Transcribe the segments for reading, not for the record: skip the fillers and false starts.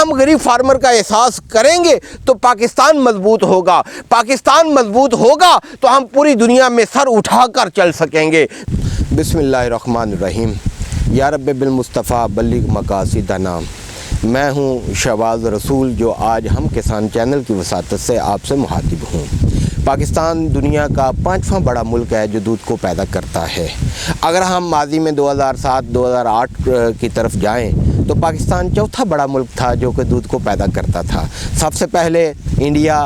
हम गरीब फार्मर का एहसास करेंगे तो पाकिस्तान मजबूत होगा। पाकिस्तान मजबूत होगा तो हम पूरी दुनिया में सर उठाकर चल सकेंगे। बिस्मिल्लाहिर्रहमानिर्रहीम। या रब्बे बिल मुस्तफ़ा बल्लिग मकासिदना। मैं हूँ शहबाज रसूल, जो आज हम किसान चैनल की वसातत से आपसे मुखातिब हूँ। पाकिस्तान दुनिया का 5वां बड़ा मुल्क है जो दूध को पैदा करता है। अगर हम माजी में 2007-2008 की तरफ जाएं तो पाकिस्तान चौथा बड़ा मुल्क था जो कि दूध को पैदा करता था। सबसे पहले इंडिया,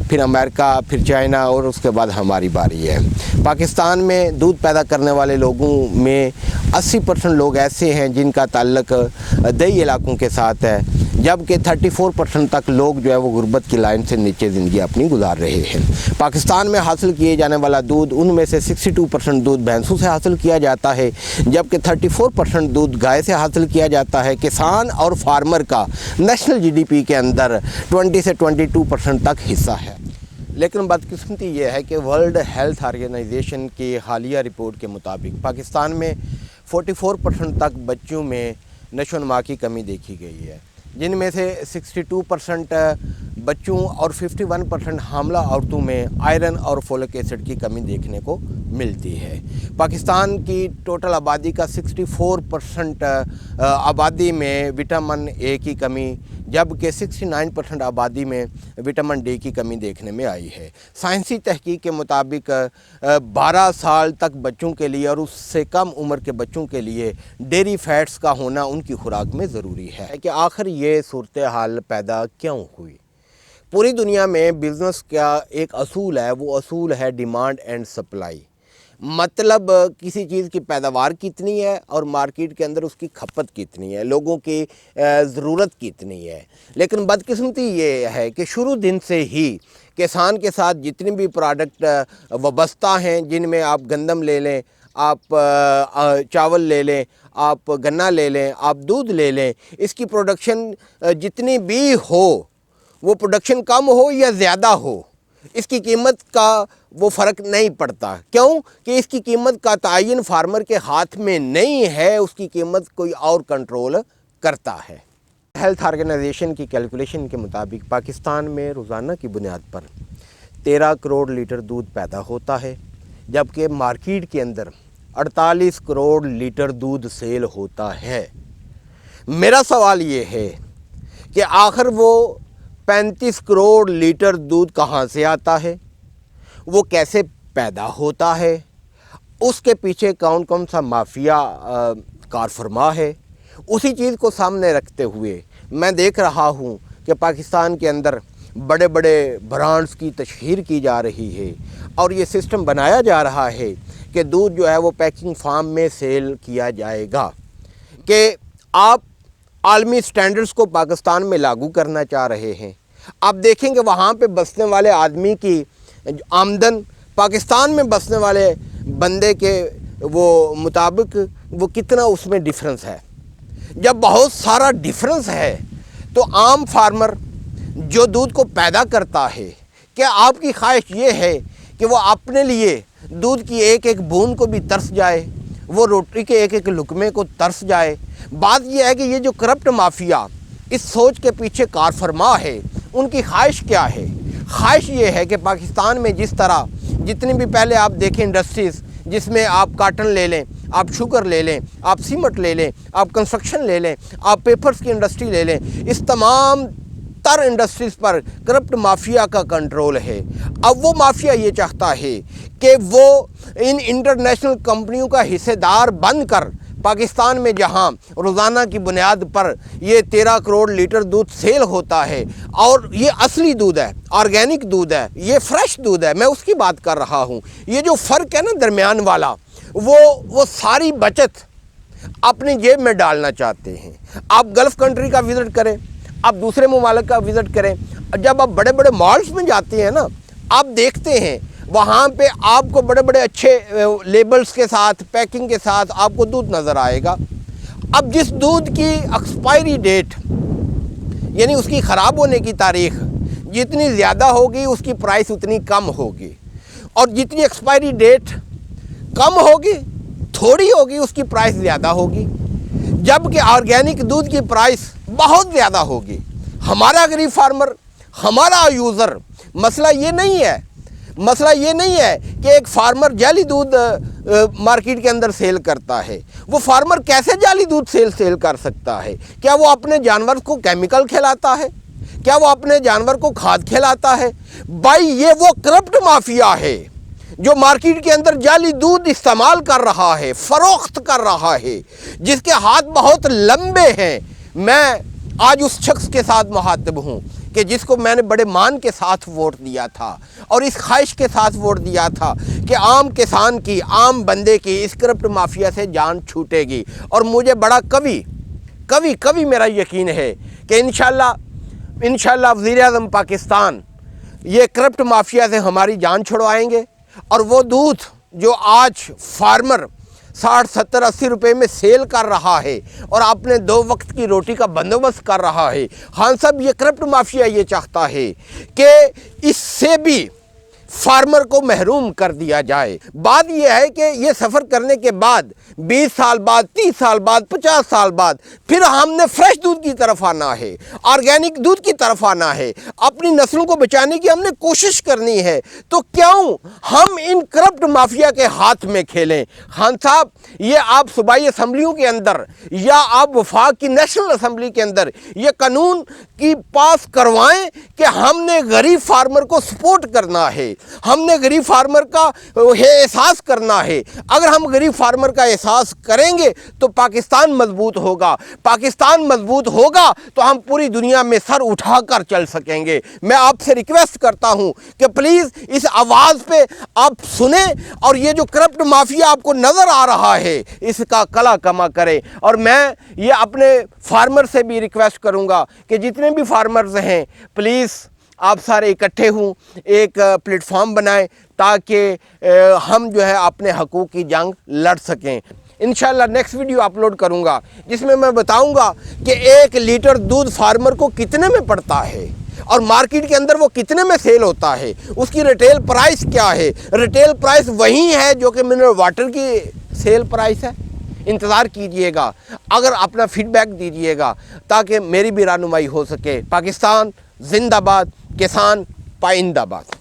फिर अमेरिका, फिर चाइना और उसके बाद हमारी बारी है। पाकिस्तान में दूध पैदा करने वाले लोगों में 80% लोग ऐसे हैं जिनका ताल्लुक दही इलाकों के साथ है, जबकि 34% तक लोग जो है वो गुर्बत की लाइन से नीचे ज़िंदगी अपनी गुजार रहे हैं। पाकिस्तान में हासिल किए जाने वाला दूध, उनमें से 62% दूध भैंसों से हासिल किया जाता है, जबकि 34% दूध गाय से हासिल किया जाता है। किसान और फार्मर का नेशनल GDP के अंदर 20 से 22% तक हिस्सा है। लेकिन बदकिस्मती ये है कि वर्ल्ड हेल्थ ऑर्गेनाइजेशन की हालिया रिपोर्ट के मुताबिक पाकिस्तान में 44% तक बच्चों में नशोनुमा की कमी देखी गई है, जिनमें से 62% बच्चों और 51% हामला औरतों में आयरन और फोलिक एसिड की कमी देखने को मिलती है। पाकिस्तान की टोटल आबादी का 64% आबादी में विटामिन ए की कमी, जबकि 69% आबादी में विटामिन डी की कमी देखने में आई है। साइंसी तहकीक के मुताबिक 12 साल तक बच्चों के लिए और उससे कम उम्र के बच्चों के लिए डेयरी फैट्स का होना उनकी खुराक में ज़रूरी है। कि आखिर ये सूरत हाल पैदा क्यों हुई? पूरी दुनिया में बिज़नेस का एक असूल है, वो असूल है डिमांड एंड सप्लाई। मतलब किसी चीज़ की पैदावार कितनी है और मार्केट के अंदर उसकी खपत कितनी है, लोगों की ज़रूरत कितनी है। लेकिन बदकिस्मती ये है कि शुरू दिन से ही किसान के साथ जितने भी प्रोडक्ट वाबस्ता हैं, जिनमें आप गंदम ले लें, आप चावल ले लें, आप गन्ना ले लें, आप दूध ले लें, इसकी प्रोडक्शन जितनी भी हो, वो प्रोडक्शन कम हो या ज़्यादा हो, इसकी कीमत का वो फ़र्क नहीं पड़ता। क्यों कि इसकी कीमत का तयन फार्मर के हाथ में नहीं है, उसकी कीमत कोई और कंट्रोल करता है। हेल्थ ऑर्गेनाइजेशन की कैलकुलेशन के मुताबिक पाकिस्तान में रोज़ाना की बुनियाद पर 13 करोड़ लीटर दूध पैदा होता है, जबकि मार्केट के अंदर 48 करोड़ लीटर दूध सेल होता है। मेरा सवाल ये है कि आखिर वो 35 करोड़ लीटर दूध कहाँ से आता है, वो कैसे पैदा होता है, उसके पीछे कौन कौन सा माफिया कारफरमा है। उसी चीज़ को सामने रखते हुए मैं देख रहा हूँ कि पाकिस्तान के अंदर बड़े बड़े ब्रांड्स की तशहीर की जा रही है और ये सिस्टम बनाया जा रहा है कि दूध जो है वो पैकिंग फार्म में सेल किया जाएगा, कि आप आलमी स्टैंडर्ड्स को पाकिस्तान में लागू करना चाह रहे हैं। आप देखेंगे वहाँ पे बसने वाले आदमी की आमदन पाकिस्तान में बसने वाले बंदे के वो मुताबिक वो कितना उसमें डिफरेंस है। जब बहुत सारा डिफरेंस है तो आम फार्मर जो दूध को पैदा करता है, क्या आपकी ख्वाहिश ये है कि वो अपने लिए दूध की एक एक बूंद को भी तरस जाए, वो रोटी के एक एक लुकमे को तरस जाए? बात यह है कि ये जो करप्ट माफिया इस सोच के पीछे कारफरमा है, उनकी ख्वाहिश क्या है? ख्वाहिश ये है कि पाकिस्तान में जिस तरह जितनी भी पहले आप देखें इंडस्ट्रीज़, जिसमें आप काटन ले लें, आप शुगर ले लें, आप सीमेंट ले लें, आप कंस्ट्रक्शन ले लें, आप पेपर्स की इंडस्ट्री ले लें, इस तमाम तर इंडस्ट्रीज़ पर करप्ट माफिया का कंट्रोल है। अब वो माफिया ये चाहता है कि वो इन इंटरनेशनल कंपनियों का हिस्सेदार बनकर पाकिस्तान में जहां रोज़ाना की बुनियाद पर ये 13 करोड़ लीटर दूध सेल होता है और ये असली दूध है, ऑर्गेनिक दूध है, ये फ्रेश दूध है, मैं उसकी बात कर रहा हूँ। ये जो फ़र्क है ना दरमियान वाला, वो सारी बचत अपनी जेब में डालना चाहते हैं। आप गल्फ़ कंट्री का विज़िट करें, आप दूसरे ममालिक का विज़िट करें, जब आप बड़े बड़े मॉल्स में जाते हैं ना, आप देखते हैं वहाँ पे आपको बड़े बड़े अच्छे लेबल्स के साथ, पैकिंग के साथ आपको दूध नज़र आएगा। अब जिस दूध की एक्सपायरी डेट यानी उसकी ख़राब होने की तारीख़ जितनी ज़्यादा होगी उसकी प्राइस उतनी कम होगी, और जितनी एक्सपायरी डेट कम होगी, थोड़ी होगी, उसकी प्राइस ज़्यादा होगी। जबकि ऑर्गेनिक दूध की प्राइस बहुत ज़्यादा होगी। ہمارا غریب فارمر، ہمارا یوزر، مسئلہ یہ نہیں ہے کہ ایک فارمر جعلی دودھ مارکیٹ کے اندر سیل کرتا ہے۔ وہ فارمر کیسے جعلی دودھ سیل کر سکتا ہے؟ کیا وہ اپنے جانور کو کیمیکل کھلاتا ہے؟ کیا وہ اپنے جانور کو کھاد کھلاتا ہے؟ بھائی یہ وہ کرپٹ مافیا ہے جو مارکیٹ کے اندر جعلی دودھ استعمال کر رہا ہے، فروخت کر رہا ہے، جس کے ہاتھ بہت لمبے ہیں۔ میں آج اس شخص کے ساتھ مخاطب ہوں کہ جس کو میں نے بڑے مان کے ساتھ ووٹ دیا تھا اور اس خواہش کے ساتھ ووٹ دیا تھا کہ عام کسان کی، عام بندے کی اس کرپٹ مافیا سے جان چھوٹے گی، اور مجھے بڑا کبھی میرا یقین ہے کہ انشاءاللہ وزیر اعظم پاکستان یہ کرپٹ مافیا سے ہماری جان چھڑوائیں گے، اور وہ دودھ جو آج فارمر 60 70 80 روپے میں سیل کر رہا ہے اور اپنے 2 وقت کی روٹی کا بندوبست کر رہا ہے، خان صاحب یہ کرپٹ مافیا یہ چاہتا ہے کہ اس سے بھی فارمر کو محروم کر دیا جائے۔ بات یہ ہے کہ یہ سفر کرنے کے بعد 20 سال بعد، 30 سال بعد، 50 سال بعد پھر ہم نے فریش دودھ کی طرف آنا ہے، آرگینک دودھ کی طرف آنا ہے، اپنی نسلوں کو بچانے کی ہم نے کوشش کرنی ہے۔ تو کیوں ہم ان کرپٹ مافیا کے ہاتھ میں کھیلیں؟ خان صاحب یہ آپ صوبائی اسمبلیوں کے اندر یا آپ وفاق کی نیشنل اسمبلی کے اندر یہ قانون کی پاس کروائیں کہ ہم نے غریب فارمر کو سپورٹ کرنا ہے، ہم نے غریب فارمر کا احساس کرنا ہے۔ اگر ہم غریب فارمر کا احساس کریں گے تو پاکستان مضبوط ہوگا، پاکستان مضبوط ہوگا تو ہم پوری دنیا میں سر اٹھا کر چل سکیں گے۔ میں آپ سے ریکویسٹ کرتا ہوں کہ پلیز اس آواز پہ آپ سنیں، اور یہ جو کرپٹ مافیا آپ کو نظر آ رہا ہے اس کا کلا کما کریں۔ اور میں یہ اپنے فارمر سے بھی ریکویسٹ کروں گا کہ جتنے بھی فارمرز ہیں پلیز آپ سارے اکٹھے ہوں، ایک پلیٹ فارم بنائیں تاکہ ہم جو ہے اپنے حقوق کی جنگ لڑ سکیں۔ انشاءاللہ نیکسٹ ویڈیو اپلوڈ کروں گا جس میں بتاؤں گا کہ 1 لیٹر دودھ فارمر کو کتنے میں پڑتا ہے اور مارکیٹ کے اندر وہ کتنے میں سیل ہوتا ہے، اس کی ریٹیل پرائس کیا ہے۔ ریٹیل پرائس وہی ہے جو کہ منرل واٹر کی سیل پرائس ہے۔ انتظار کیجئے گا، اگر اپنا فیڈ بیک دیجئے گا تاکہ میری بھی رہنمائی ہو سکے۔ پاکستان زندہ باد، کسان پائندہ باد۔